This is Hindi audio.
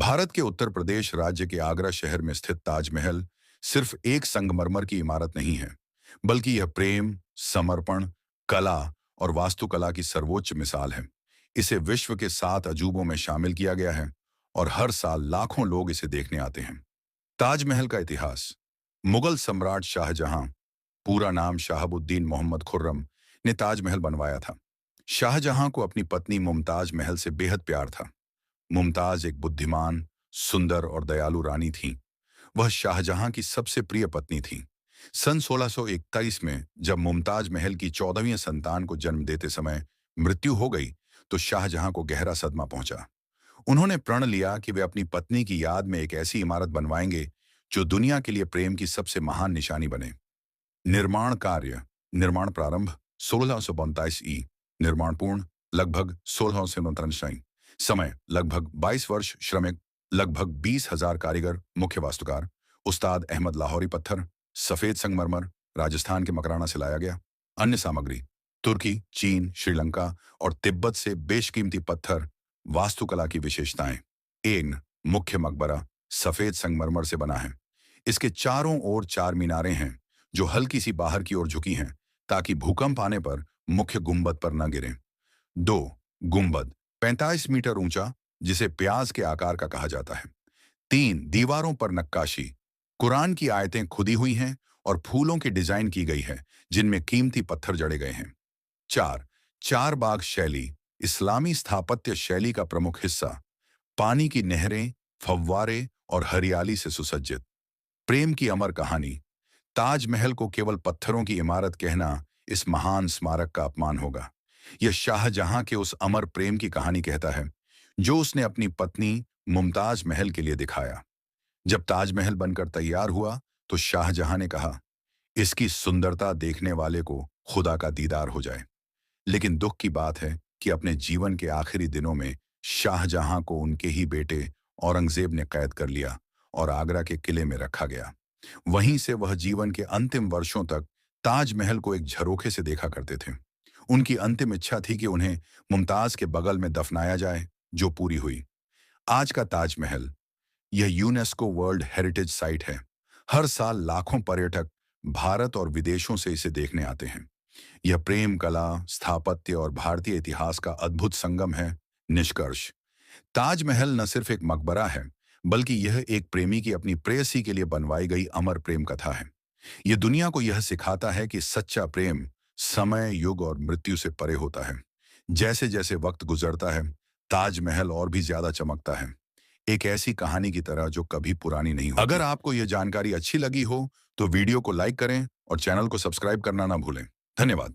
भारत के उत्तर प्रदेश राज्य के आगरा शहर में स्थित ताजमहल सिर्फ एक संगमरमर की इमारत नहीं है, बल्कि यह प्रेम, समर्पण, कला और वास्तुकला की सर्वोच्च मिसाल है। इसे विश्व के 7 अजूबों में शामिल किया गया है और हर साल लाखों लोग इसे देखने आते हैं। ताजमहल का इतिहास। मुगल सम्राट शाहजहां, पूरा नाम शहाबुद्दीन मोहम्मद खुर्रम, ने ताजमहल बनवाया था। शाहजहां को अपनी पत्नी मुमताज महल से बेहद प्यार था। मुमताज एक बुद्धिमान, सुंदर और दयालु रानी थीं। वह शाहजहां की सबसे प्रिय पत्नी थीं। सन 1641 में जब मुमताज महल की 14वीं संतान को जन्म देते समय मृत्यु हो गई, तो शाहजहां को गहरा सदमा पहुंचा। उन्होंने प्रण लिया कि वे अपनी पत्नी की याद में एक ऐसी इमारत बनवाएंगे जो दुनिया के लिए प्रेम की सबसे महान निशानी बने। निर्माण कार्य। निर्माण प्रारंभ 1632 ई। निर्माण पूर्ण लगभग 1639 ई। समय लगभग 22 वर्ष। श्रमिक लगभग 20,000 कारीगर। मुख्य वास्तुकार उस्ताद अहमद लाहौरी। पत्थर सफेद संगमरमर, राजस्थान के मकराना से लाया गया। अन्य सामग्री तुर्की, चीन, श्रीलंका और तिब्बत से बेशकीमती पत्थर। वास्तुकला की विशेषताएं। एक, मुख्य मकबरा सफेद संगमरमर से बना है। इसके चारों ओर 4 मीनारें हैं जो हल्की सी बाहर की ओर झुकी हैं ताकि भूकंप आने पर मुख्य गुंबद पर न गिरें। 2, गुंबद 45 मीटर ऊंचा, जिसे प्याज के आकार का कहा जाता है। 3, दीवारों पर नक्काशी। कुरान की आयतें खुदी हुई हैं और फूलों की डिजाइन की गई है जिनमें कीमती पत्थर जड़े गए हैं। 4, चार बाग शैली इस्लामी स्थापत्य शैली का प्रमुख हिस्सा। पानी की नहरें, फव्वारे और हरियाली से सुसज्जित। प्रेम की अमर कहानी। ताजमहल को केवल पत्थरों की इमारत कहना इस महान स्मारक का अपमान होगा। यह शाहजहां के उस अमर प्रेम की कहानी कहता है जो उसने अपनी पत्नी मुमताज महल के लिए दिखाया। जब ताजमहल बनकर तैयार हुआ तो शाहजहां ने कहा, इसकी सुंदरता देखने वाले को खुदा का दीदार हो जाए। लेकिन दुख की बात है कि अपने जीवन के आखिरी दिनों में शाहजहां को उनके ही बेटे औरंगजेब ने कैद कर लिया और आगरा के किले में रखा गया। वहीं से वह जीवन के अंतिम वर्षों तक ताजमहल को एक झरोखे से देखा करते थे। उनकी अंतिम इच्छा थी कि उन्हें मुमताज के बगल में दफनाया जाए, जो पूरी हुई। आज का ताजमहल, यह यूनेस्को वर्ल्ड हेरिटेज साइट है। हर साल लाखों पर्यटक भारत और विदेशों से इसे देखने आते हैं। यह प्रेम, कला, स्थापत्य और भारतीय इतिहास का अद्भुत संगम है। निष्कर्ष। ताजमहल न सिर्फ एक मकबरा है, बल्कि यह एक प्रेमी की अपनी प्रेयसी के लिए बनवाई गई अमर प्रेम कथा है। यह दुनिया को यह सिखाता है कि सच्चा प्रेम समय, युग और मृत्यु से परे होता है। जैसे जैसे वक्त गुजरता है, ताजमहल और भी ज्यादा चमकता है, एक ऐसी कहानी की तरह जो कभी पुरानी नहीं होती। अगर आपको यह जानकारी अच्छी लगी हो तो वीडियो को लाइक करें और चैनल को सब्सक्राइब करना ना भूलें। धन्यवाद।